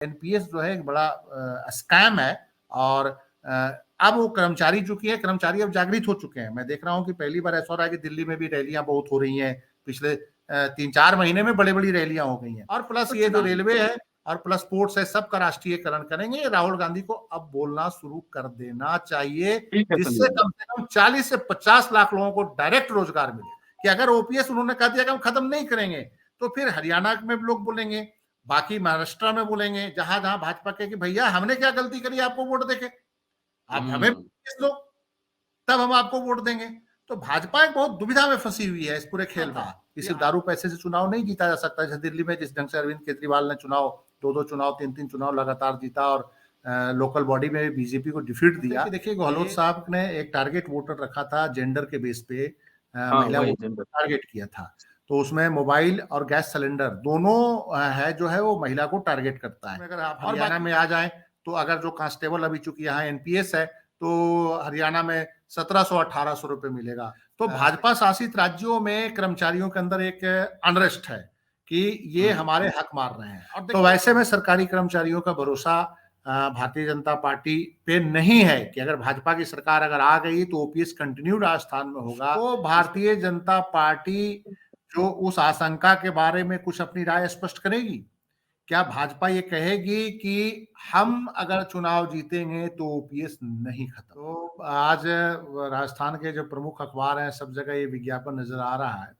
NPS जो है एक बड़ा स्कैम है और अब वो कर्मचारी चुकी है, कर्मचारी अब जागृत हो चुके हैं। मैं देख रहा हूँ कि पहली बार ऐसा हो रहा है कि दिल्ली में भी रैलियां बहुत हो रही हैं, पिछले 3-4 महीने में बड़ी-बड़ी रैलियां हो गई हैं। और प्लस ये जो रेलवे है और प्लस पोर्ट्स है, सबका राष्ट्रीयकरण करेंगे। राहुल गांधी को अब बोलना शुरू कर देना चाहिए, जिससे कम से कम 40 से 50 लाख लोगों को डायरेक्ट रोजगार मिले। कि अगर ओपीएस उन्होंने कह दिया कि हम खत्म नहीं करेंगे, तो फिर हरियाणा में लोग बोलेंगे, बाकी महाराष्ट्र में बोलेंगे, जहां जहां भाजपा के कि भैया हमने क्या गलती करी आपको वोट देके, आप हमें लो, तब हम आपको वोट देंगे। तो भाजपा एक बहुत दुविधा में फंसी हुई है इस पूरे खेल में। किसी दारू पैसे से चुनाव नहीं जीता जा सकता। जैसे दिल्ली में जिस ढंग से अरविंद केजरीवाल ने चुनाव 2-2 चुनाव 3-3 चुनाव लगातार जीता और लोकल बॉडी में बीजेपी को डिफीट दिया। देखिए गहलोत साहब ने एक टारगेट वोटर रखा था, जेंडर के बेस पे महिला वोटर टारगेट किया था। तो उसमें मोबाइल और गैस सिलेंडर दोनों है जो है वो महिला को टारगेट करता है। अगर आप हरियाणा में आ जाएं तो अगर जो कांस्टेबल अभी चूंकि यहाँ एनपीएस है तो हरियाणा में 1700-1800 रुपए मिलेगा। तो भाजपा शासित राज्यों में कर्मचारियों के अंदर एक अनरेस्ट है कि ये हमारे हक मार रहे हैं। और तो वैसे में सरकारी कर्मचारियों का भरोसा भारतीय जनता पार्टी पे नहीं है कि अगर भाजपा की सरकार अगर आ गई तो ओपीएस कंटिन्यू राजस्थान में होगा। तो भारतीय जनता पार्टी जो उस आशंका के बारे में कुछ अपनी राय स्पष्ट करेगी। क्या भाजपा ये कहेगी कि हम अगर चुनाव जीतेंगे तो ओपीएस नहीं खत्म? तो आज राजस्थान के जो प्रमुख अखबार हैं सब जगह ये विज्ञापन नजर आ रहा है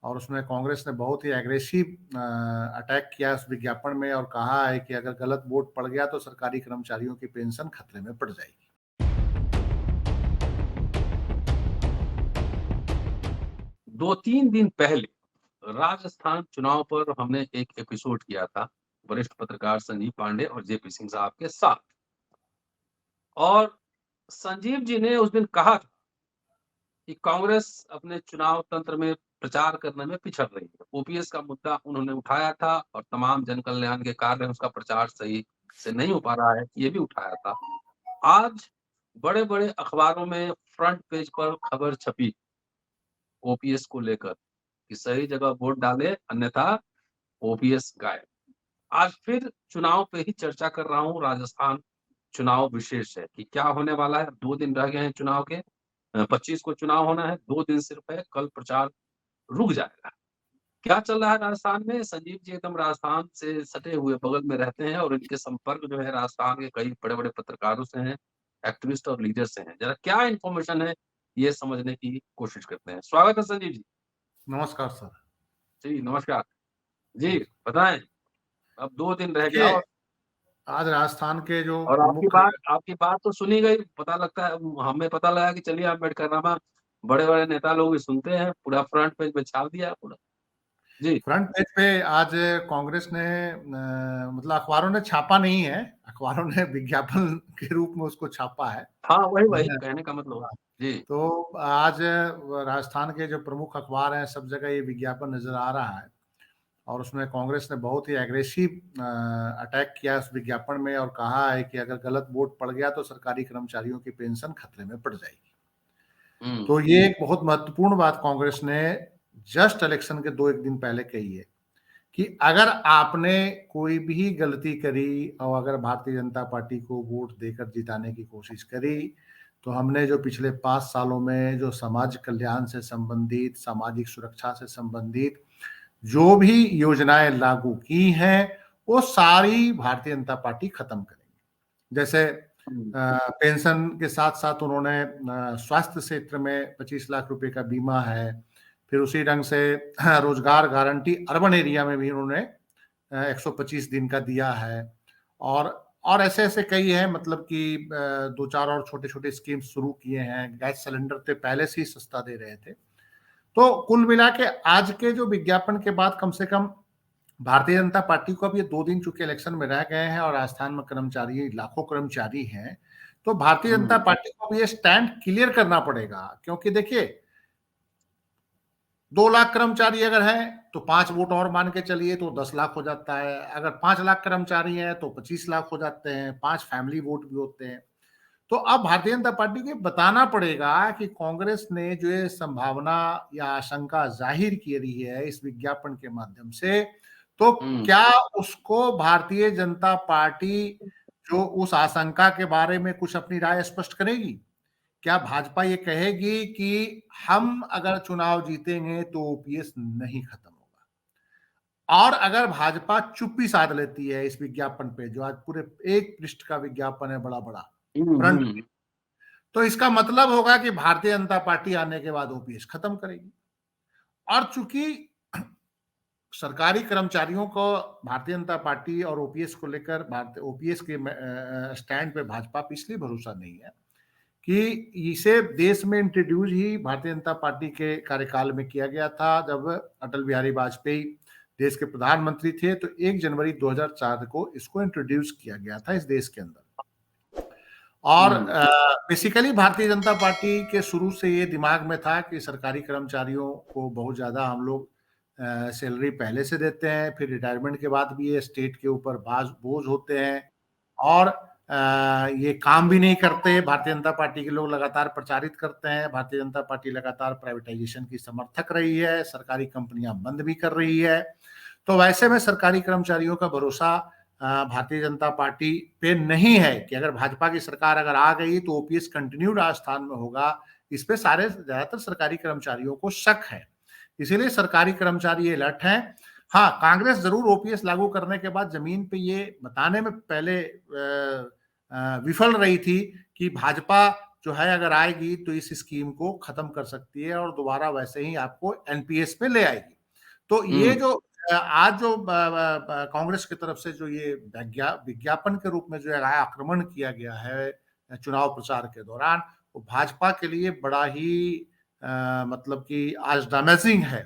और उसमें कांग्रेस ने बहुत ही एग्रेसिव अटैक किया उस विज्ञापन में और कहा है कि अगर गलत वोट पड़ गया तो सरकारी कर्मचारियों की पेंशन खतरे में पड़ जाएगी। 2-3 दिन पहले राजस्थान चुनाव पर हमने एक एपिसोड किया था वरिष्ठ पत्रकार संजीव पांडे और जेपी सिंह साहब के साथ, और संजीव जी ने उस दिन कहा था कि कांग्रेस अपने चुनाव तंत्र में प्रचार करने में पिछड़ रही है। ओपीएस का मुद्दा उन्होंने उठाया था और तमाम जन कल्याण के कार्य उसका प्रचार सही से नहीं हो पा रहा है, ये भी उठाया था। आज बड़े बड़े अखबारों में फ्रंट पेज पर खबर छपी ओपीएस को लेकर कि सही जगह वोट डाले अन्यथा ओपीएस गायब। आज फिर चुनाव पे ही चर्चा कर रहा हूँ। राजस्थान चुनाव विशेष है कि क्या होने वाला है। 2 दिन रह गए हैं चुनाव के, 25 को चुनाव होना है, 2 दिन सिर्फ है, कल प्रचार रुक जाएगा। क्या चल रहा है राजस्थान में? संजीव जी एकदम राजस्थान से सटे हुए बगल में रहते हैं और इनके संपर्क जो है राजस्थान के कई बड़े बड़े पत्रकारों से हैं, एक्टिविस्ट और लीडर से हैं। जरा क्या इन्फॉर्मेशन है ये समझने की कोशिश करते हैं। स्वागत है संजीव जी। नमस्कार सर। जी नमस्कार जी, बताएं। अब 2 दिन रह गया और आज राजस्थान के जो और प्रमुख आपकी बात तो सुनी गई। पता लगता है, हमें पता लगा कि चलिए अम्बेडकरनामा बड़े-बड़े नेता लोग भी सुनते हैं, पूरा फ्रंट पेज पे छाप दिया पूरा। जी। फ्रंट पेज पे आज कांग्रेस ने मतलब अखबारों ने छापा नहीं है, अखबारों ने विज्ञापन के रूप में उसको छापा है। हाँ, वही कहने का मतलब। जी। तो आज राजस्थान के जो प्रमुख अखबार हैं सब जगह ये विज्ञापन नजर आ रहा है और उसमें कांग्रेस ने बहुत ही एग्रेसिव अटैक किया उस विज्ञापन में और कहा है कि अगर गलत वोट पड़ गया तो सरकारी कर्मचारियों की पेंशन खतरे में पड़ जाएगी। तो ये एक बहुत महत्वपूर्ण बात कांग्रेस ने जस्ट इलेक्शन के 2-1 दिन पहले कही है कि अगर आपने कोई भी गलती करी और अगर भारतीय जनता पार्टी को वोट देकर जिताने की कोशिश करी तो हमने जो पिछले 5 सालों में जो समाज कल्याण से संबंधित, सामाजिक सुरक्षा से संबंधित जो भी योजनाएं लागू की हैं वो सारी भारतीय जनता पार्टी खत्म करेगी। जैसे पेंशन के साथ साथ उन्होंने स्वास्थ्य क्षेत्र में 25 लाख रुपए का बीमा है। फिर उसी ढंग से रोजगार गारंटी अर्बन एरिया में भी उन्होंने 125 दिन का दिया है और ऐसे ऐसे कई हैं, मतलब कि 2-4 और छोटे छोटे स्कीम शुरू किए हैं। गैस सिलेंडर तो पहले से ही सस्ता दे रहे थे। तो कुल मिला के आज के जो विज्ञापन के बाद कम से कम भारतीय जनता पार्टी को अब ये 2 दिन चूंकि इलेक्शन में रह गए हैं और राजस्थान में कर्मचारी लाखों कर्मचारी हैं, तो भारतीय जनता पार्टी को अब ये स्टैंड क्लियर करना पड़ेगा। क्योंकि देखिए 2 लाख कर्मचारी अगर हैं तो 5 वोट और मान के चलिए तो 10 लाख हो जाता है। अगर 5 लाख कर्मचारी हैं तो 25 लाख हो जाते हैं, 5 फैमिली वोट भी होते हैं। तो अब भारतीय जनता पार्टी को बताना पड़ेगा कि कांग्रेस ने जो ये संभावना या आशंका जाहिर की रही है इस विज्ञापन के माध्यम से, तो क्या उसको भारतीय जनता पार्टी जो उस आशंका के बारे में कुछ अपनी राय स्पष्ट करेगी? क्या भाजपा ये कहेगी कि हम अगर चुनाव जीतेंगे तो ओपीएस नहीं खत्म होगा? और अगर भाजपा चुप्पी साध लेती है इस विज्ञापन पे, जो आज पूरे 1 पृष्ठ का विज्ञापन है, बड़ा-बड़ा फ्रंट, तो इसका मतलब होगा कि भारतीय जनता पार्टी आने के बाद ओपीएस खत्म करेगी। और चूंकि सरकारी कर्मचारियों को भारतीय जनता पार्टी और ओपीएस को लेकर ओपीएस के स्टैंड पे भाजपा पे इसलिए भरोसा नहीं है कि इसे देश में इंट्रोड्यूस ही भारतीय जनता पार्टी के कार्यकाल में किया गया था। जब अटल बिहारी वाजपेयी देश के प्रधानमंत्री थे तो 1 जनवरी 2004 को इसको इंट्रोड्यूस किया गया था इस देश के अंदर। और बेसिकली भारतीय जनता पार्टी के शुरू से ये दिमाग में था कि सरकारी कर्मचारियों को बहुत ज्यादा हम लोग सैलरी पहले से देते हैं, फिर रिटायरमेंट के बाद भी ये स्टेट के ऊपर बोझ होते हैं और ये काम भी नहीं करते। भारतीय जनता पार्टी के लोग लगातार प्रचारित करते हैं, भारतीय जनता पार्टी लगातार प्राइवेटाइजेशन की समर्थक रही है, सरकारी कंपनियां बंद भी कर रही है। तो वैसे में सरकारी कर्मचारियों का भरोसा भारतीय जनता पार्टी पे नहीं है कि अगर भाजपा की सरकार अगर आ गई तो ओपीएस कंटिन्यू राजस्थान में होगा। इस पे सारे ज्यादातर सरकारी कर्मचारियों को शक है, इसीलिए सरकारी कर्मचारी अलर्ट हैं। हाँ, कांग्रेस जरूर ओपीएस लागू करने के बाद जमीन पे ये बताने में पहले विफल रही थी कि भाजपा जो है अगर आएगी तो इस स्कीम को खत्म कर सकती है और दोबारा वैसे ही आपको एनपीएस पे ले आएगी। तो ये जो आज जो कांग्रेस की तरफ से जो ये विज्ञापन के रूप में जो है आक्रमण किया गया है चुनाव प्रचार के दौरान, वो भाजपा के लिए बड़ा ही मतलब कि आज डैमेजिंग है।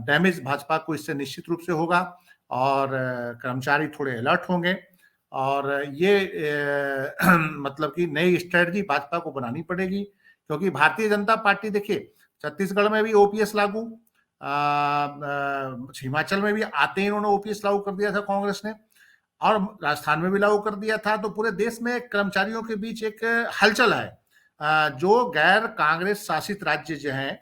डैमेज भाजपा को इससे निश्चित रूप से होगा और कर्मचारी थोड़े अलर्ट होंगे और ये मतलब कि नई स्ट्रेटजी भाजपा को बनानी पड़ेगी, क्योंकि भारतीय जनता पार्टी देखिए छत्तीसगढ़ में भी ओपीएस लागू, हिमाचल में भी आते ही इन्होंने ओपीएस लागू कर दिया था कांग्रेस ने, और राजस्थान में भी लागू कर दिया था। तो पूरे देश में कर्मचारियों के बीच एक हलचल है। जो गैर कांग्रेस शासित राज्य जो हैं,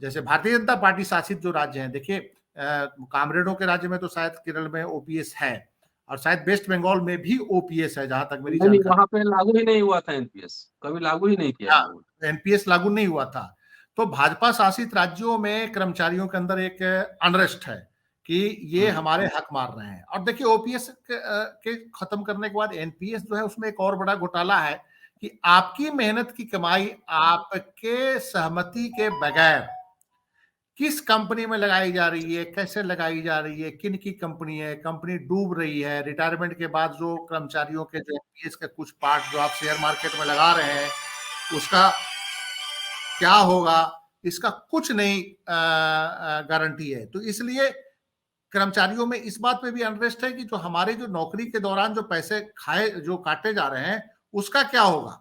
जैसे भारतीय जनता पार्टी शासित जो राज्य हैं, देखिए कामरेडों के राज्य में तो शायद केरल में ओपीएस है और शायद वेस्ट बंगाल में भी ओपीएस है, जहां तक मेरी जानकारी। वहां पे लागू ही नहीं हुआ था एनपीएस, कभी लागू ही नहीं किया एनपीएस लागू नहीं हुआ था। तो भाजपा शासित राज्यों में कर्मचारियों के अंदर एक अनरेस्ट है कि ये हमारे हक मार रहे हैं। और देखिए ओपीएस के खत्म करने के बाद एनपीएस जो है उसमें एक और बड़ा घोटाला है कि आपकी मेहनत की कमाई आपके सहमति के बगैर किस कंपनी में लगाई जा रही है, कैसे लगाई जा रही है, किन की कंपनी है, कंपनी डूब रही है, रिटायरमेंट के बाद जो कर्मचारियों के जो एनपीएस के कुछ पार्ट जो आप शेयर मार्केट में लगा रहे हैं उसका क्या होगा, इसका कुछ नहीं गारंटी है। तो इसलिए कर्मचारियों में इस बात पे भी अनरेस्ट है कि जो हमारे जो नौकरी के दौरान जो पैसे खाए जो काटे जा रहे हैं उसका क्या होगा।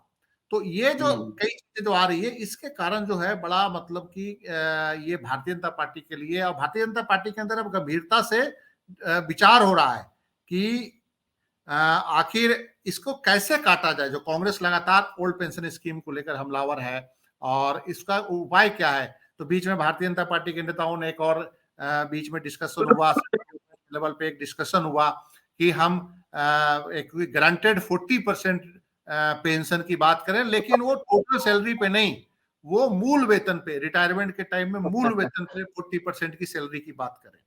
तो ये जो कई चीजें जो आ रही है इसके कारण जो है बड़ा मतलब कि ये भारतीय जनता पार्टी के लिए और भारतीय जनता पार्टी के अंदर अब गंभीरता से विचार हो रहा है कि आखिर इसको कैसे काटा जाए। जो कांग्रेस लगातार ओल्ड पेंशन स्कीम को लेकर हमलावर है और इसका उपाय क्या है। तो बीच में भारतीय जनता पार्टी के नेताओं ने एक और बीच में डिस्कशन हुआ, लेवल पे एक डिस्कशन हुआ कि हम एक ग्रांटेड 40% पेंशन की बात करें, लेकिन वो टोटल सैलरी पे नहीं, वो मूल वेतन पे, रिटायरमेंट के टाइम में मूल वेतन पे 40% की सैलरी की बात करें।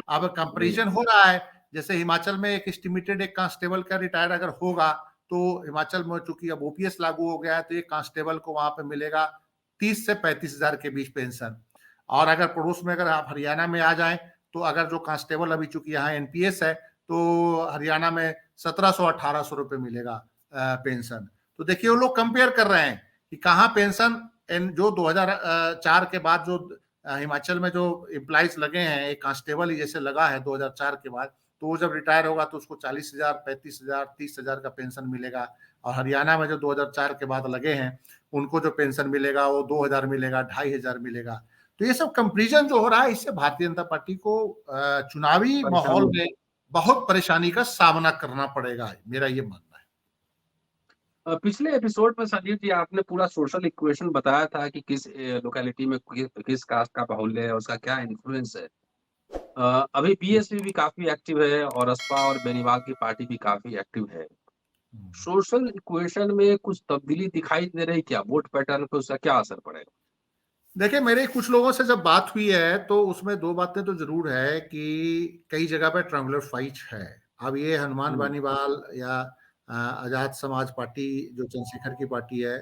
अब कंपैरिजन हो रहा है, जैसे हिमाचल में एक एस्टिमेटेड एक कांस्टेबल का रिटायर अगर होगा तो हिमाचल में चूंकि अब ओपीएस लागू हो गया है तो एक कांस्टेबल को वहां पे मिलेगा 30 से 35 हजार के बीच पेंशन। और अगर पड़ोस में अगर आप हरियाणा में आ जाएं तो अगर जो कांस्टेबल अभी चूंकि यहाँ एनपीएस है तो हरियाणा में 1700-1800 रुपए मिलेगा पेंशन। तो देखिए वो लोग कंपेयर कर रहे हैं कि कहाँ पेंशन जो 2004 के बाद जो हिमाचल में जो एम्प्लॉइज लगे हैं, एक कांस्टेबल ही जैसे लगा है 2004 के बाद, तो वो जब रिटायर होगा तो उसको 40,000, 35,000, 30,000 का पेंशन मिलेगा। और हरियाणा में जो 2004 के बाद लगे हैं उनको जो पेंशन मिलेगा वो 2,000 मिलेगा, 2,500 मिलेगा। तो ये सब कंपेरिजन जो हो रहा है इससे भारतीय जनता पार्टी को चुनावी माहौल में बहुत परेशानी का सामना करना पड़ेगा, मेरा ये मानना है। पिछले एपिसोड में संजीव जी आपने पूरा सोशल इक्वेशन बताया था कि किस लोकेलिटी में किस कास्ट का बाहुल्य है, उसका क्या इन्फ्लुएंस है। अभी बीएसपी भी काफी एक्टिव है और असपा और बेनीवाल की पार्टी भी काफी एक्टिव है। सोशल इक्वेशन में कुछ तब्दीली दिखाई दे रही क्या? वोट पैटर्न पे उसका क्या असर पड़ेगा? देखिए, मेरे कुछ लोगों से जब बात हुई है तो उसमें दो बातें तो जरूर है कि कई जगह पे ट्रायंगुलर फाइट है। अब ये हनुमान हम्म, बानीवाल या आजाद समाज पार्टी जो चंद्रशेखर की पार्टी है,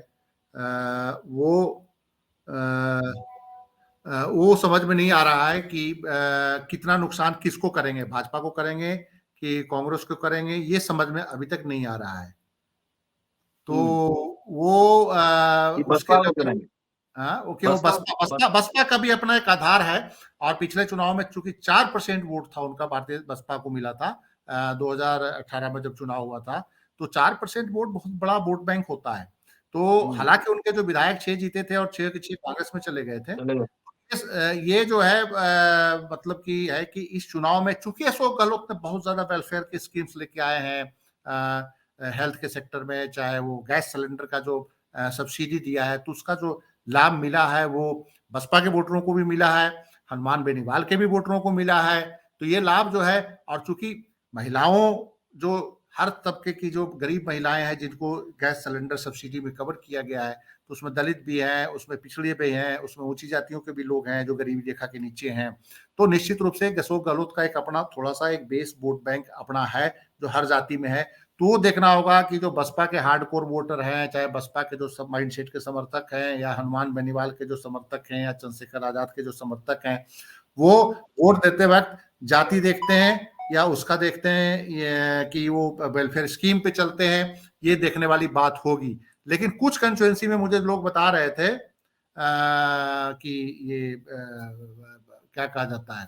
वो वो समझ में नहीं आ रहा है कि कितना नुकसान किसको करेंगे, भाजपा को करेंगे कि कांग्रेस को करेंगे, ये समझ में अभी तक नहीं आ रहा है। तो हम्म, वो ये उसके बसपा को लेवल, गिराएंगे। हाँ, ओके, वो बसपा बसपा बस बसपा बसपा का भी अपना एक आधार है। और पिछले चुनाव में चूंकि 4% वोट था उनका, भारतीय बसपा को मिला था 2018 में जब चुनाव हुआ था, तो 4% वोट बहुत बड़ा वोट बैंक होता है। तो हम्म, हालांकि उनके जो विधायक 6 जीते थे और 6 के 6 कांग्रेस में चले गए थे। चलेगा। ये जो है मतलब कि है कि इस चुनाव में चूंकि अशोक गहलोत ने बहुत ज्यादा वेलफेयर की स्कीम्स लेके आए हैं हेल्थ के सेक्टर में, चाहे वो गैस सिलेंडर का जो सब्सिडी दिया है, तो उसका जो लाभ मिला है वो बसपा के वोटरों को भी मिला है, हनुमान बेनीवाल के भी वोटरों को मिला है। तो ये लाभ जो है, और चूंकि महिलाओं, जो हर तबके की जो गरीब महिलाएं हैं जिनको गैस सिलेंडर सब्सिडी में कवर किया गया है, तो उसमें दलित भी हैं, उसमें पिछड़े भी हैं, उसमें ऊंची जातियों के भी लोग हैं जो गरीबी रेखा के नीचे हैं। तो निश्चित रूप से अशोक गहलोत का एक अपना थोड़ा सा एक बेस वोट बैंक अपना है जो हर जाति में है। तो वो देखना होगा कि जो बसपा के हार्डकोर वोटर हैं, चाहे बसपा के जो सब माइंडसेट के समर्थक हैं, या हनुमान बेनीवाल के जो समर्थक हैं, या चंद्रशेखर आजाद के जो समर्थक हैं, वो वोट देते वक्त जाति देखते हैं या उसका देखते हैं कि वो वेलफेयर स्कीम पे चलते हैं, ये देखने वाली बात होगी। लेकिन कुछ कंस्टिट्यूएंसी में मुझे लोग बता रहे थे कि ये क्या कहा जाता है,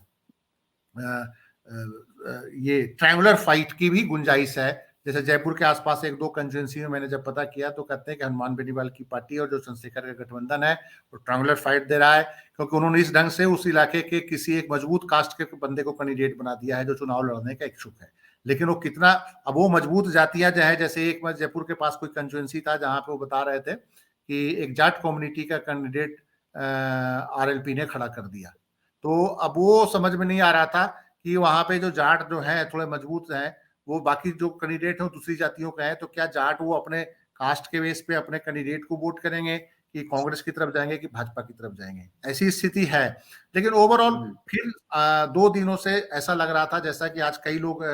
ये ट्रायंगुलर फाइट की भी गुंजाइश है। जैसे जयपुर के आसपास एक दो कंस्टिट्यूएंसी में मैंने जब पता किया तो कहते हैं कि हनुमान बेनीवाल की पार्टी और जो चंद्रशेखर का गठबंधन है वो ट्रायंगुलर फाइट दे रहा है, क्योंकि उन्होंने इस ढंग से उस इलाके के किसी एक मजबूत कास्ट के बंदे को कैंडिडेट बना दिया है जो चुनाव लड़ने का इच्छुक है। लेकिन वो कितना, अब वो मजबूत जातियां जो है, जैसे एक जयपुर के पास कोई कंस्टिट्यूएंसी था जहां पे वो बता रहे थे कि एक जाट कम्युनिटी का कैंडिडेट आरएलपी ने खड़ा कर दिया। तो अब वो समझ में नहीं आ रहा था कि वहां पे जो जाट जो है थोड़े मजबूत हैं, वो बाकी जो कैंडिडेट हैं दूसरी जातियों के हैं, तो क्या जाट वो अपने कास्ट के बेस पे अपने कैंडिडेट को वोट करेंगे कि कांग्रेस की तरफ जाएंगे कि भाजपा की तरफ जाएंगे, ऐसी स्थिति है। लेकिन ओवरऑल फिर 2 दिनों से ऐसा लग रहा था, जैसा कि आज कई लोग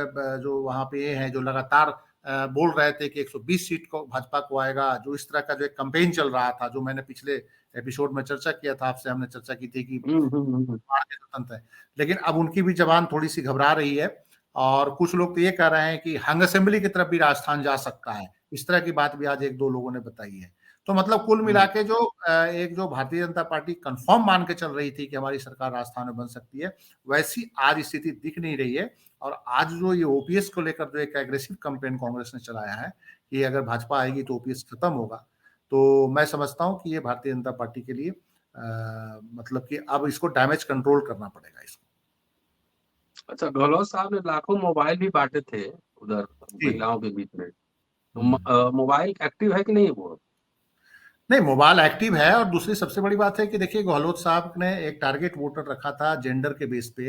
जो वहां पे हैं जो लगातार बोल रहे थे कि 120 सीट को भाजपा को आएगा, जो इस तरह का जो एक कंपेन चल रहा था, जो मैंने पिछले एपिसोड में चर्चा किया था आपसे, हमने चर्चा की थी कि तंत्र है। लेकिन अब उनकी भी जबान थोड़ी सी घबरा रही है, और कुछ लोग तो ये कह रहे हैं कि हंग असेंबली की तरफ भी राजस्थान जा सकता है। इस तरह की बात भी आज एक दो लोगों ने बताई है। तो मतलब कुल मिला के जो एक जो भारतीय जनता पार्टी कंफर्म मान के चल रही थी कि हमारी सरकार राजस्थान में बन सकती है, वैसी आज स्थिति दिख नहीं रही है। और आज जो ये ओपीएस को लेकर जो एक एग्रेसिव कैंपेन कांग्रेस ने चलाया है कि अगर भाजपा आएगी तो ओपीएस खत्म होगा, तो मैं समझता हूं कि ये भारतीय जनता पार्टी के लिए मतलब कि अब इसको डैमेज कंट्रोल करना पड़ेगा इसको। अच्छा, गहलोत साहब ने लाखों मोबाइल भी बांटे थे उधर जी। महिलाओं के बीच में। तो मोबाइल एक्टिव है कि नहीं वो? नहीं, मोबाइल एक्टिव है, और दूसरी सबसे बड़ी बात है कि देखिए गहलोत साहब ने एक टारगेट वोटर रखा था जेंडर के बेस पे,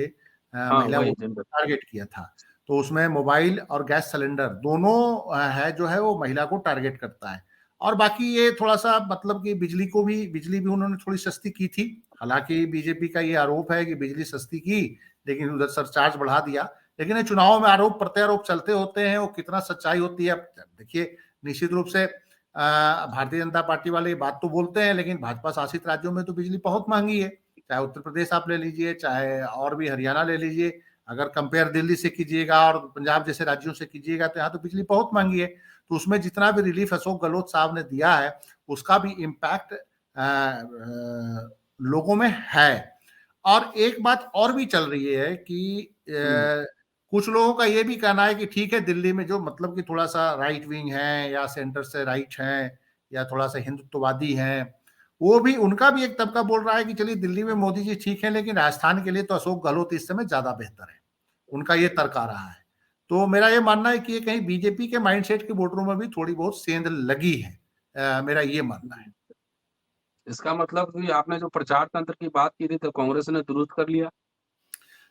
हाँ, महिला वही वोटर जनता। टारगेट किया था। तो उसमें मोबाइल और गैस सिलेंडर दोनों है जो है वो महिला को टारगेट करता है। और बाकी ये थोड़ा सा मतलब कि बिजली भी उन्होंने थोड़ी सस्ती की थी। हालांकि बीजेपी का ये आरोप है कि बिजली सस्ती की लेकिन उधर सरचार्ज बढ़ा दिया। लेकिन ये चुनाव में आरोप प्रत्यारोप चलते होते हैं, वो कितना सच्चाई होती है देखिए। निश्चित रूप से भारतीय जनता पार्टी वाले ये बात तो बोलते हैं, लेकिन भाजपा शासित राज्यों में तो बिजली बहुत महंगी है। चाहे उत्तर प्रदेश आप ले लीजिए, चाहे और भी हरियाणा ले लीजिए, अगर कंपेयर दिल्ली से कीजिएगा और पंजाब जैसे राज्यों से कीजिएगा तो यहाँ तो बिजली बहुत महंगी है। तो उसमें जितना भी रिलीफ अशोक गहलोत साहब ने दिया है उसका भी इम्पैक्ट लोगों में है। और एक बात और भी चल रही है कि कुछ लोगों का ये भी कहना है कि ठीक है, दिल्ली में जो मतलब कि थोड़ा सा राइट विंग है या सेंटर से राइट है या थोड़ा सा हिंदुत्ववादी है, वो भी, उनका भी एक तबका बोल रहा है कि चलिए दिल्ली में मोदी जी ठीक है, लेकिन राजस्थान के लिए तो अशोक गहलोत इस समय ज्यादा बेहतर है। उनका ये तर्क आ रहा है। तो मेरा ये मानना है कि ये कहीं बीजेपी के माइंडसेट के वोटरों में भी थोड़ी बहुत सेंध लगी है। मेरा ये मानना है। इसका मतलब कि आपने जो प्रचार तंत्र की बात की थी तो कांग्रेस ने दुरुस्त कर लिया।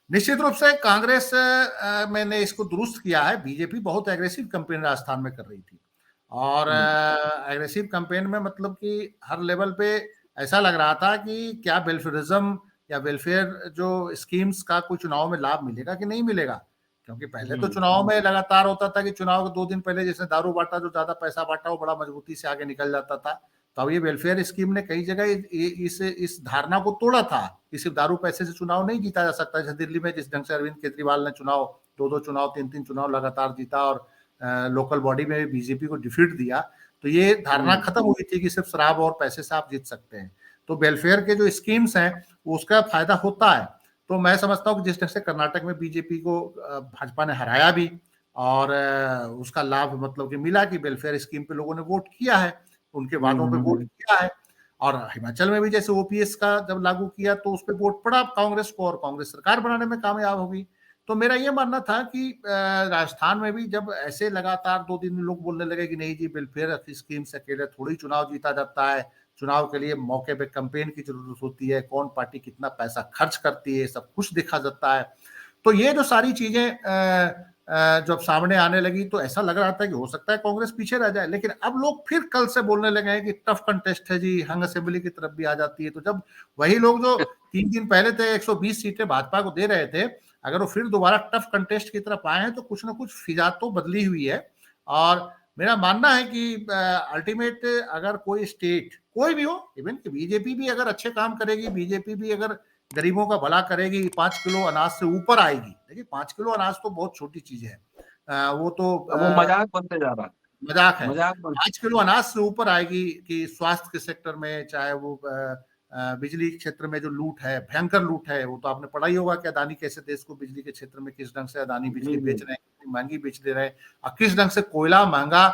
निश्चित रूप से कांग्रेस मैंने इसको दुरुस्त किया है। बीजेपी बहुत एग्रेसिव कैंपेन राजस्थान में कर रही थी और एग्रेसिव कैंपेन में मतलब कि हर लेवल पे ऐसा लग रहा था कि क्या वेलफेयरिज्म या वेलफेयर जो स्कीम्स का कोई चुनाव में लाभ मिलेगा कि नहीं मिलेगा, क्योंकि पहले तो चुनाव में लगातार होता था कि चुनाव के 2 दिन पहले जिसने दारू बांटा, जो ज्यादा पैसा बांटा, वो बड़ा मजबूती से आगे निकल जाता था। तो अब ये वेलफेयर स्कीम ने कई जगह इस धारणा को तोड़ा था कि सिर्फ दारू पैसे से चुनाव नहीं जीता जा सकता। जैसे दिल्ली में जिस ढंग से अरविंद केजरीवाल ने चुनाव 2-2 चुनाव 3-3 चुनाव लगातार जीता और लोकल बॉडी में बीजेपी को डिफीट दिया, तो ये धारणा खत्म हुई थी कि सिर्फ शराब और पैसे से आप जीत सकते हैं। तो वेलफेयर के जो स्कीम्स हैं उसका फायदा होता है। तो मैं समझता हूँ कि जिस ढंग से कर्नाटक में बीजेपी को भाजपा ने हराया भी और उसका लाभ मतलब कि मिला कि वेलफेयर स्कीम पे लोगों ने वोट किया है, उनके वादों पे वोट किया है। और हिमाचल में भी जैसे ओपीएस का जब लागू किया तो उस पर वोट पड़ा कांग्रेस को और कांग्रेस सरकार बनाने में कामयाब हो गई। तो मेरा ये मानना था कि राजस्थान में भी जब ऐसे लगातार 2 दिन लोग बोलने लगे कि नहीं जी वेलफेयर स्कीम से अकेले थोड़ी चुनाव जीता जाता है, चुनाव के लिए मौके पे कैंपेन की जरूरत होती है, कौन पार्टी कितना पैसा खर्च करती है, सब कुछ देखा जाता है। तो ये जो सारी चीजें जब सामने आने लगी तो ऐसा लग रहा था कि हो सकता है कांग्रेस पीछे रह जाए, लेकिन अब लोग फिर कल से बोलने लगे हैं कि टफ कंटेस्ट है जी, हंग असेंबली की तरफ भी आ जाती है। तो जब वही लोग जो 3 दिन पहले थे 120 सीटें भाजपा को दे रहे थे, अगर वो फिर दोबारा टफ कंटेस्ट की तरफ आए हैं तो कुछ ना कुछ फिजा तो बदली हुई है। और मेरा मानना है कि अल्टीमेट अगर कोई स्टेट कोई भी हो, इवन कि बीजेपी भी अगर अच्छे काम करेगी, बीजेपी भी अगर गरीबों का भला करेगी, 5 किलो अनाज से ऊपर आएगी। देखिए 5 किलो अनाज तो बहुत छोटी चीज है, वो तो अब वो मजाक बनते जा रहा है, मजाक है। मजाक बन 5 किलो अनाज से ऊपर आएगी कि स्वास्थ्य के सेक्टर में, चाहे वो बिजली क्षेत्र में जो लूट है, भयंकर लूट है, वो तो आपने पढ़ा ही होगा कि अदानी कैसे देश को बिजली के क्षेत्र में किस ढंग से अदानी बिजली बेच रहे हैं, कितनी महंगी बेच दे रहे हैं और किस ढंग से कोयला महंगा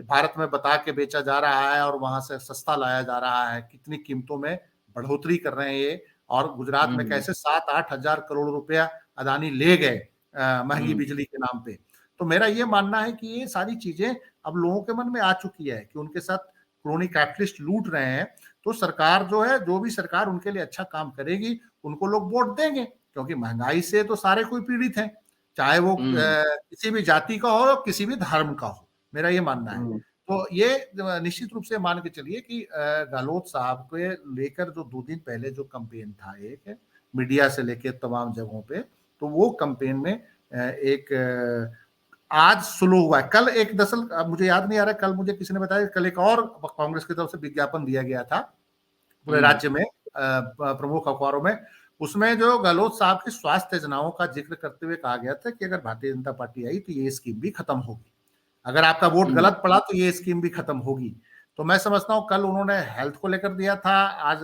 भारत में बता के बेचा जा रहा है और वहां से सस्ता लाया जा रहा है, कितनी कीमतों में बढ़ोतरी कर रहे हैं ये। और गुजरात में कैसे 7-8 हजार करोड़ रुपया अदानी ले गए महंगी बिजली के नाम पे। तो मेरा ये मानना है कि ये सारी चीजें अब लोगों के मन में आ चुकी है कि उनके साथ क्रोनी कैपिटलिस्ट लूट रहे हैं, तो सरकार जो है, जो भी सरकार उनके लिए अच्छा काम करेगी उनको लोग वोट देंगे, क्योंकि महंगाई से तो सारे कोई पीड़ित हैं, चाहे वो किसी भी जाति का हो, किसी भी धर्म का हो, मेरा ये मानना है। तो ये निश्चित रूप से मान के चलिए कि गहलोत साहब को लेकर जो 2 दिन पहले जो कैंपेन था, एक मीडिया से लेकर तमाम जगहों पे, तो वो कैंपेन में एक आज स्लो हुआ है। कल एक दरअसल मुझे याद नहीं आ रहा, कल मुझे किसी ने बताया कल एक और कांग्रेस की तरफ से विज्ञापन दिया गया था पूरे राज्य में प्रमुख अखबारों में। उसमें जो गहलोत साहब की स्वास्थ्य योजनाओं का जिक्र करते हुए कहा गया था कि अगर भारतीय जनता पार्टी आई तो ये स्कीम भी खत्म होगी, अगर आपका वोट गलत पड़ा तो ये स्कीम भी खत्म होगी। तो मैं समझता हूँ कल उन्होंने हेल्थ को लेकर दिया था, आज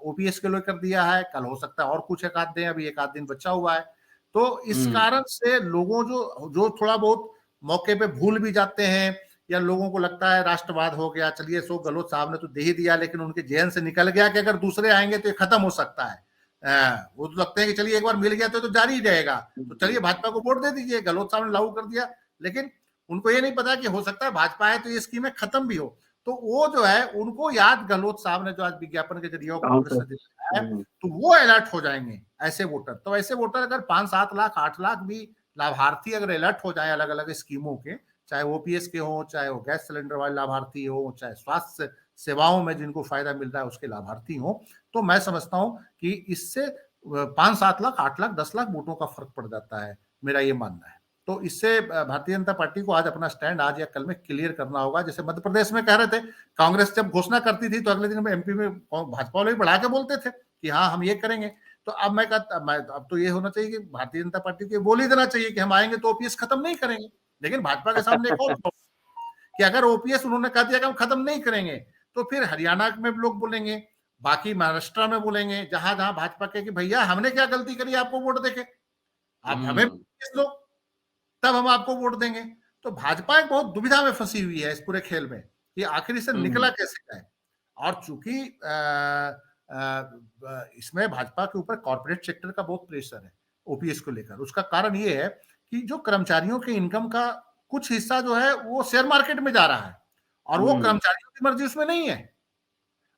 ओपीएस को लेकर दिया है, कल हो सकता है और कुछ एक आध दें, अभी एक आध दिन बचा हुआ है। तो इस कारण से लोगों जो जो थोड़ा बहुत मौके पे भूल भी जाते हैं या लोगों को लगता है राष्ट्रवाद हो गया, चलिए सो गहलोत साहब ने तो दे ही दिया, लेकिन उनके जेहन से निकल गया कि अगर दूसरे आएंगे तो ये खत्म हो सकता है। वो तो लगते हैं कि चलिए एक बार मिल गया तो जारी ही रहेगा, तो चलिए भाजपा को वोट दे दीजिए, गहलोत साहब ने लागू कर दिया। लेकिन उनको ये नहीं पता कि हो सकता है भाजपा है तो ये स्कीमें खत्म भी हो। तो वो जो है उनको याद गहलोत साहब ने जो आज विज्ञापन के जरिए कांग्रेस ने दिलाया है, तो वो अलर्ट हो जाएंगे ऐसे वोटर। तो ऐसे वोटर अगर 5-7 लाख 8 लाख भी लाभार्थी अगर अलर्ट हो जाए अलग अलग स्कीमों के, चाहे ओपीएस के हो, चाहे वो गैस सिलेंडर वाले लाभार्थी हो, चाहे स्वास्थ्य सेवाओं में जिनको फायदा मिल रहा है उसके लाभार्थी हो, तो मैं समझता हूं कि इससे 5-7 लाख 8 लाख 10 लाख वोटों का फर्क पड़ जाता है, मेरा ये मानना है। तो इससे भारतीय जनता पार्टी को आज अपना स्टैंड आज या कल में क्लियर करना होगा। जैसे मध्य प्रदेश में कह रहे थे, कांग्रेस जब घोषणा करती थी तो अगले दिन में एमपी में भाजपा वाले भी बढ़ा के बोलते थे कि हाँ हम ये करेंगे। तो अब मैं कहता अब तो ये होना चाहिए कि भारतीय जनता पार्टी को बोल ही देना चाहिए कि हम आएंगे तो ओपीएस खत्म नहीं करेंगे। लेकिन भाजपा के सामने एक और कि अगर ओपीएस उन्होंने कह दिया कि हम खत्म नहीं करेंगे, तो फिर हरियाणा में लोग बोलेंगे, बाकी महाराष्ट्र में बोलेंगे, जहां जहां भाजपा के कि भैया हमने क्या गलती करी आपको वोट देके, आप हमें दो तब हम आपको वोट देंगे। तो भाजपा एक बहुत दुविधा में फंसी हुई है इस पूरे खेल में कि आखिर इसे निकला कैसे जाए। और चूंकि इसमें भाजपा के ऊपर कॉर्पोरेट सेक्टर का बहुत प्रेशर है ओपीएस को लेकर। उसका कारण ये है कि जो कर्मचारियों के इनकम का कुछ हिस्सा जो है वो शेयर मार्केट में जा रहा है और वो कर्मचारियों की मर्जी उसमें नहीं है,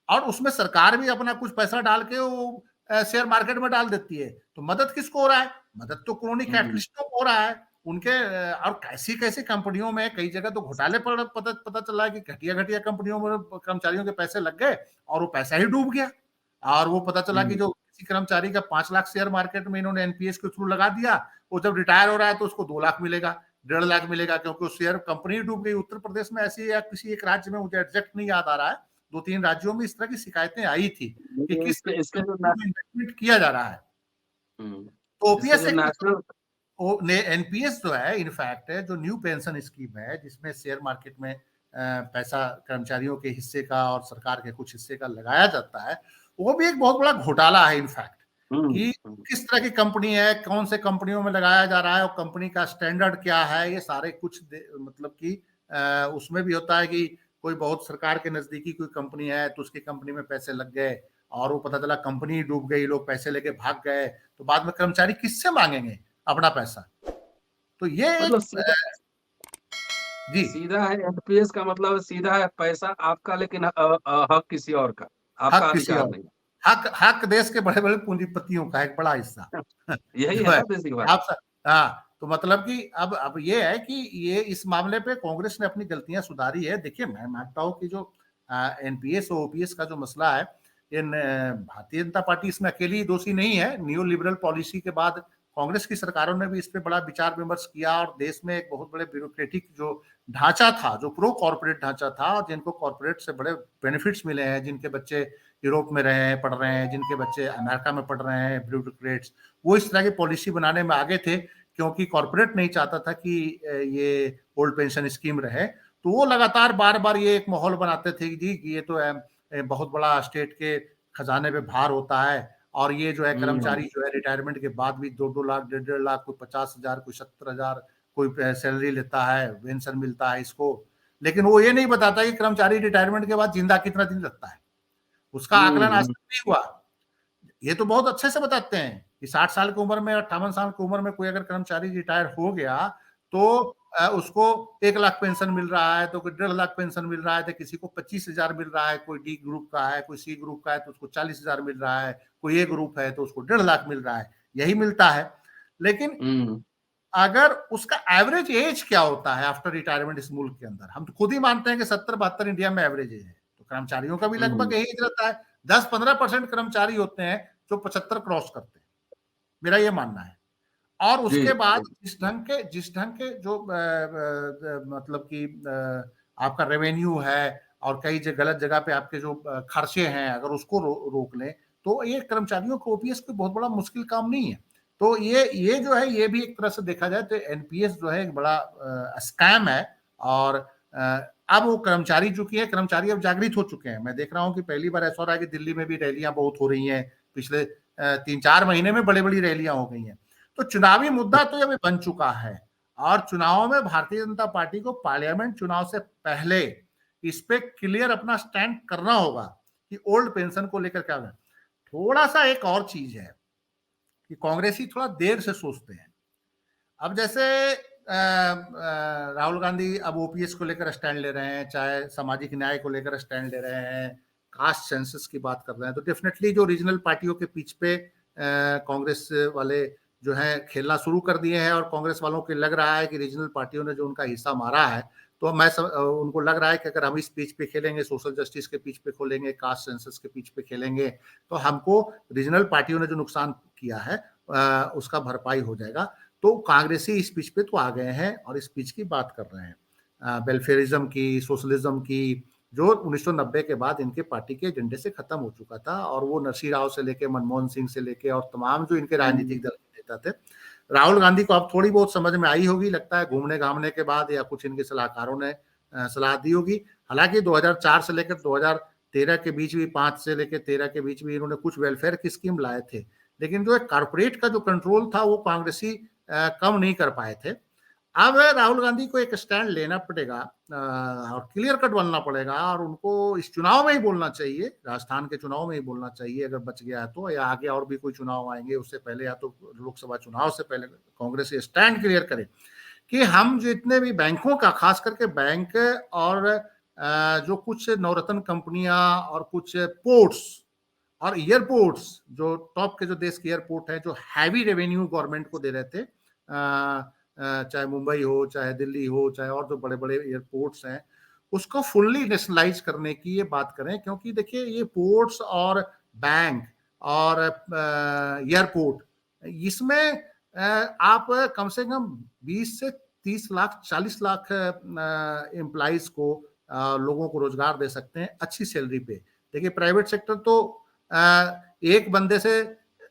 और उसमें सरकार भी अपना कुछ पैसा डाल के वो शेयर मार्केट में डाल देती है। तो मदद किसको हो रहा है? मदद तो क्रोनी कैपिटलिस्टों को हो रहा है। उनके और कैसी कैसी कंपनियों में कई जगह तो घोटाले पर पता चला है कि घटिया घटिया कंपनियों में कर्मचारियों के पैसे लग गए और वो पैसा ही डूब गया। और वो पता चला कि जो किसी कर्मचारी का 5 लाख शेयर मार्केट में इन्होंने एनपीएस के थ्रू लगा दिया, वो जब रिटायर हो रहा है तो उसको 2 लाख मिलेगा, 1.5 लाख मिलेगा, क्योंकि वो शेयर कंपनी डूब गई। उत्तर प्रदेश में ऐसी या किसी एक राज्य में, मुझे एग्जैक्ट नहीं याद आ रहा है, 2-3 राज्यों में इस तरह की शिकायतें आई थी कि किस इन्वेस्टमेंट किया जा रहा है। तो ओपीएस एनपीएस जो है इनफैक्ट जो न्यू पेंशन स्कीम है, जिसमें शेयर मार्केट में पैसा कर्मचारियों के हिस्से का और सरकार के कुछ हिस्से का लगाया जाता है, वो भी एक बहुत बड़ा घोटाला है इनफैक्ट, कि किस तरह की कंपनी है, कौन से कंपनियों में लगाया जा रहा है और कंपनी का स्टैंडर्ड क्या है, ये सारे कुछ मतलब कि उसमें भी होता है कि कोई बहुत सरकार के नजदीकी कोई कंपनी है तो उसकी कंपनी में पैसे लग गए और वो पता चला कंपनी डूब गई, लोग पैसे लेके भाग गए, तो बाद में कर्मचारी किससे मांगेंगे अपना पैसा? तो ये मतलब जी सीधा है एनपीएस का मतलब सीधा है पैसा आपका, लेकिन हक किसी और का, आपका हक किसी अधिकार और, नहीं। हक देश के बड़े बड़े पूंजीपतियों का एक बड़ा हिस्सा यही जो है है ना बेसिक बात। आप। हाँ, तो मतलब कि अब ये है कि ये इस मामले पे कांग्रेस ने अपनी गलतियां सुधारी है। देखिए, मैं मानता हूं कि जो एनपीएस और ओपीएस का जो मसला है, इन भारतीय जनता पार्टी इसमें अकेली दोषी नहीं है। न्यू लिबरल पॉलिसी के बाद कांग्रेस की सरकारों ने भी इस पे बड़ा विचार विमर्श किया और देश में एक बहुत बड़े ब्यूरोक्रेटिक जो ढांचा था, जो प्रो कॉर्पोरेट ढांचा था, और जिनको कॉर्पोरेट से बड़े बेनिफिट्स मिले हैं, जिनके बच्चे यूरोप में रहे हैं, पढ़ रहे हैं, जिनके बच्चे अमेरिका में पढ़ रहे हैं, ब्यूरोक्रेट्स, वो इस तरह की पॉलिसी बनाने में आगे थे, क्योंकि कॉर्पोरेट नहीं चाहता था कि ये ओल्ड पेंशन स्कीम रहे। तो वो लगातार बार बार ये एक माहौल बनाते थे कि जी ये तो बहुत बड़ा स्टेट के खजाने पे भार होता है, और ये जो है कर्मचारी जो है रिटायरमेंट के बाद भी 2-2 लाख, 1.5 लाख, कोई 50,000, कोई 70,000, कोई सैलरी लेता है, पेंशन मिलता है इसको। लेकिन वो ये नहीं बताता कि कर्मचारी रिटायरमेंट के बाद जिंदा कितना दिन लगता है, उसका आकलन आज तक नहीं हुआ। ये तो बहुत अच्छे से बताते हैं कि 60 साल की उम्र में, 58 साल की उम्र में कोई अगर कर्मचारी रिटायर हो गया तो उसको 1 लाख पेंशन मिल रहा है, तो कोई 1.5 लाख पेंशन मिल रहा है, तो किसी को 25,000 मिल रहा है, कोई डी ग्रुप का है, कोई सी ग्रुप का है तो उसको 40,000 मिल रहा है, कोई ए ग्रुप है तो उसको 1.5 लाख मिल रहा है, यही मिलता है। लेकिन अगर उसका एवरेज एज क्या होता है आफ्टर रिटायरमेंट इस मुल्क के अंदर, हम तो खुद ही मानते हैं कि 70-72 इंडिया में एवरेज एज है, तो कर्मचारियों का भी लगभग यही एज रहता है। 10-15% कर्मचारी होते हैं जो 75 क्रॉस करते हैं, मेरा ये मानना है। और उसके बाद जिस ढंग के जो मतलब कि आपका रेवेन्यू है और कई गलत जगह पे आपके जो खर्चे हैं, अगर उसको रोक लें तो ये कर्मचारियों को ओपीएस कोई बहुत बड़ा मुश्किल काम नहीं है। तो ये जो है, ये भी एक तरह से देखा जाए तो एनपीएस जो है एक बड़ा स्कैम है। और अब वो कर्मचारी चुकी है, कर्मचारी अब जागृत हो चुके हैं। मैं देख रहा हूँ कि पहली बार ऐसा हो रहा है कि दिल्ली में भी रैलियां बहुत हो रही हैं, पिछले 3-4 महीने में बड़ी बड़ी रैलियां हो गई हैं। तो चुनावी मुद्दा तो अभी बन चुका है, और चुनाव में भारतीय जनता पार्टी को पार्लियामेंट चुनाव से पहले इस पे क्लियर अपना स्टैंड करना होगा कि ओल्ड पेंशन को लेकर क्या है। थोड़ा सा एक और चीज है कि कांग्रेसी थोड़ा देर से सोचते हैं। अब जैसे राहुल गांधी अब ओपीएस को लेकर स्टैंड ले रहे हैं, चाहे सामाजिक न्याय को लेकर स्टैंड ले रहे हैं, कास्ट सेंसस की बात कर रहे हैं, तो डेफिनेटली जो रीजनल पार्टियों के पीछ पे कांग्रेस वाले जो है खेलना शुरू कर दिए हैं, और कांग्रेस वालों को लग रहा है कि रीजनल पार्टियों ने जो उनका हिस्सा मारा है, तो उनको लग रहा है कि अगर हम इस पीच पे खेलेंगे, सोशल जस्टिस के पीच पे खोलेंगे, कास्ट सेंसस के पीच पे खेलेंगे, तो हमको रीजनल पार्टियों ने जो नुकसान किया है उसका भरपाई हो जाएगा। तो कांग्रेसी इस पिच पे तो आ गए हैं और इस पिच की बात कर रहे हैं, वेलफेयरिज्म की, सोशलिज्म की, जो 1990 के बाद इनके पार्टी के एजेंडे से खत्म हो चुका था। और वो नरसिंह राव से लेके, मनमोहन सिंह से लेके और तमाम जो इनके राजनीतिक दल के नेता थे, राहुल गांधी को अब थोड़ी बहुत समझ में आई होगी, लगता है घूमने घामने के बाद, या कुछ इनके सलाहकारों ने सलाह दी होगी। हालांकि 2004 से लेकर 2013 के बीच भी, 5 से लेकर 13 के बीच भी इन्होंने कुछ वेलफेयर की स्कीम लाए थे, लेकिन जो कारपोरेट का जो कंट्रोल था वो कांग्रेसी कम नहीं कर पाए थे। अब राहुल गांधी को एक स्टैंड लेना पड़ेगा और क्लियर कट बनना पड़ेगा, और उनको इस चुनाव में ही बोलना चाहिए, राजस्थान के चुनाव में ही बोलना चाहिए अगर बच गया तो, या आगे और भी कोई चुनाव आएंगे उससे पहले, या तो लोकसभा चुनाव से पहले कांग्रेस ये स्टैंड क्लियर करे कि हम जितने भी बैंकों का, खास करके बैंक और जो कुछ नवरत्न कंपनियां और कुछ पोर्ट्स और एयरपोर्ट्स जो टॉप के जो देश के एयरपोर्ट है, जो हैवी रेवेन्यू गवर्नमेंट को दे रहे थे, चाहे मुंबई हो, चाहे दिल्ली हो, चाहे और जो बड़े बड़े एयरपोर्ट्स हैं, उसको फुल्ली नेशनलाइज करने की ये बात करें। क्योंकि देखिए ये पोर्ट्स और बैंक और एयरपोर्ट, इसमें आप कम से कम 20 से 30 लाख 40 लाख एम्प्लॉइज को, लोगों को रोजगार दे सकते हैं अच्छी सैलरी पे। देखिए प्राइवेट सेक्टर तो एक बंदे से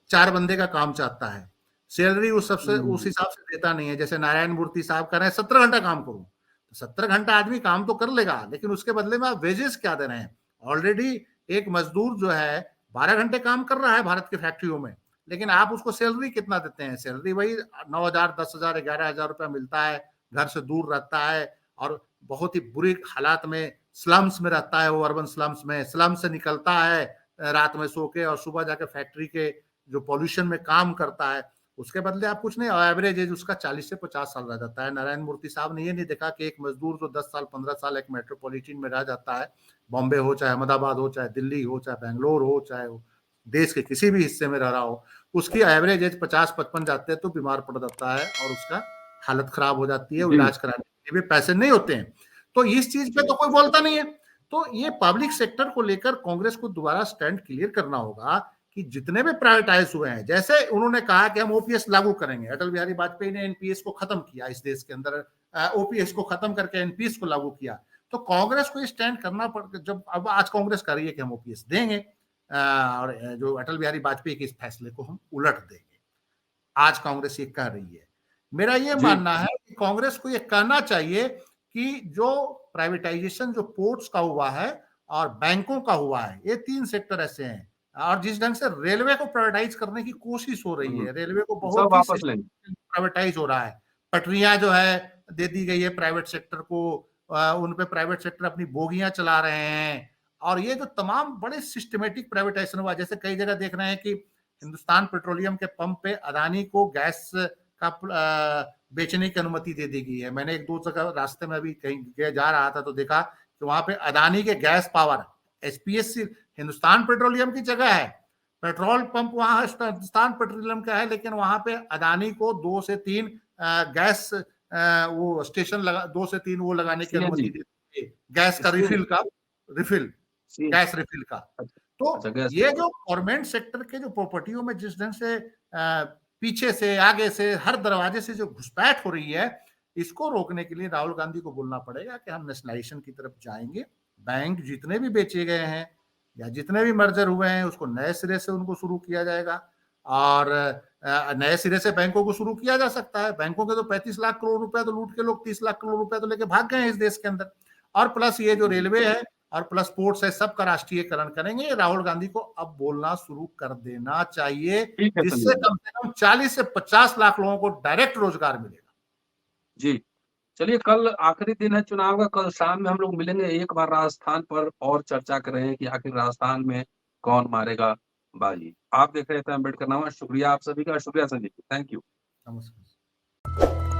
4 बंदे का काम चाहता है, सैलरी उस हिसाब से देता नहीं है। जैसे नारायण मूर्ति साहब कह रहे हैं 17 घंटा काम करूं, तो 17 घंटा आदमी काम तो कर लेगा, लेकिन उसके बदले में आप वेजेस क्या दे रहे हैं? ऑलरेडी एक मजदूर जो है 12 घंटे काम कर रहा है भारत की फैक्ट्रियों में, लेकिन आप उसको सैलरी कितना देते हैं? सैलरी वही 9,000, 10,000, 11,000 रुपया मिलता है, घर से दूर रहता है और बहुत ही बुरी हालात में स्लम्स में रहता है, वो अर्बन स्लम्स में, स्लम से निकलता है रात में सो के और सुबह जाकर फैक्ट्री के जो पॉल्यूशन में काम करता है। उसके बदले आप कुछ नहीं, एवरेज एज उसका 40 से 50 साल रह जाता है। नारायण मूर्ति साहब ने ये नहीं देखा कि एक मजदूर जो 10 साल 15 साल एक मेट्रोपॉलिटन में रह जाता है, बॉम्बे हो, चाहे अहमदाबाद हो, चाहे दिल्ली हो, चाहे बेंगलोर हो, चाहे देश के किसी भी हिस्से में रह रहा हो, उसकी एवरेज एज 50-55 जाते हैं तो बीमार पड़ जाता है और उसका हालत खराब हो जाती है, इलाज कराने के लिए भी पैसे नहीं होते हैं। तो इस चीज पे तो कोई बोलता नहीं है। तो ये पब्लिक सेक्टर को लेकर कांग्रेस को दोबारा स्टैंड क्लियर करना होगा कि जितने भी प्राइवेटाइज हुए हैं, जैसे उन्होंने कहा कि हम ओपीएस लागू करेंगे, अटल बिहारी वाजपेयी ने एनपीएस को खत्म किया इस देश के अंदर, ओपीएस को खत्म करके एनपीएस को लागू किया, तो कांग्रेस को स्टैंड करना पड़, जब अब आज कांग्रेस कर रही है कि हम ओपीएस देंगे और जो अटल बिहारी वाजपेयी के इस फैसले को हम उलट देंगे, आज कांग्रेस ये कह रही है। मेरा ये मानना है कि कांग्रेस को ये कहना चाहिए कि जो प्राइवेटाइजेशन जो पोर्ट्स का हुआ है और बैंकों का हुआ है, ये 3 सेक्टर ऐसे हैं, और जिस ढंग से रेलवे को प्राइवेटाइज करने की कोशिश हो रही है, रेलवे को बहुत ही प्राइवेटाइज हो रहा है, पटरियां जो है दे दी गई है प्राइवेट सेक्टर को, उन पे प्राइवेट सेक्टर अपनी बोगियां चला रहे हैं, और ये जो तमाम बड़े सिस्टमेटिक प्राइवेटाइजेशन हुआ, जैसे कई जगह देख रहे हैं कि हिंदुस्तान पेट्रोलियम के पंप पे अदानी को गैस का बेचने की अनुमति दे दी गई है। मैंने 1-2 जगह रास्ते में अभी कहीं जा रहा था तो देखा कि वहां पे अदानी के gas power HPSC Hindustan petroleum की जगह है, पेट्रोल पंप वहां हिंदुस्तान पेट्रोलियम का है, लेकिन वहां पे अदानी को 2 से 3 गैस वो स्टेशन लगा, 2 से 3 वो लगाने की अनुमति दी है, गैस का रिफिल गैस रिफिल का। तो ये जो गवर्नमेंट सेक्टर के जो प्रॉपर्टियों में जिस ढंग से पीछे से आगे से हर दरवाजे से जो घुसपैठ हो रही है, इसको रोकने के लिए राहुल गांधी को बोलना पड़ेगा कि हम नेशनलाइजेशन की तरफ जाएंगे, बैंक जितने भी बेचे गए हैं या जितने भी मर्जर हुए हैं उसको नए सिरे से उनको शुरू किया जाएगा, और नए सिरे से बैंकों को शुरू किया जा सकता है। बैंकों के तो 35 लाख करोड़ रुपए तो लूट के लोग 30 लाख करोड़ रुपए तो लेके भाग गए हैं इस देश के अंदर, और प्लस ये जो रेलवे है और प्लस पोर्ट्स है, सबका राष्ट्रीयकरण करेंगे। राहुल गांधी को अब बोलना शुरू कर देना चाहिए, जिससे कम से कम 40 से 50 लाख लोगों को डायरेक्ट रोजगार मिलेगा। जी, चलिए कल आखिरी दिन है चुनाव का, कल शाम में हम लोग मिलेंगे एक बार राजस्थान पर और चर्चा कर रहे हैं कि आखिर राजस्थान में कौन मारेगा बाजी। आप देख रहे थे अम्बेडकर नामा, शुक्रिया आप सभी का, शुक्रिया संदीप, थैंक यू। नमस्कार।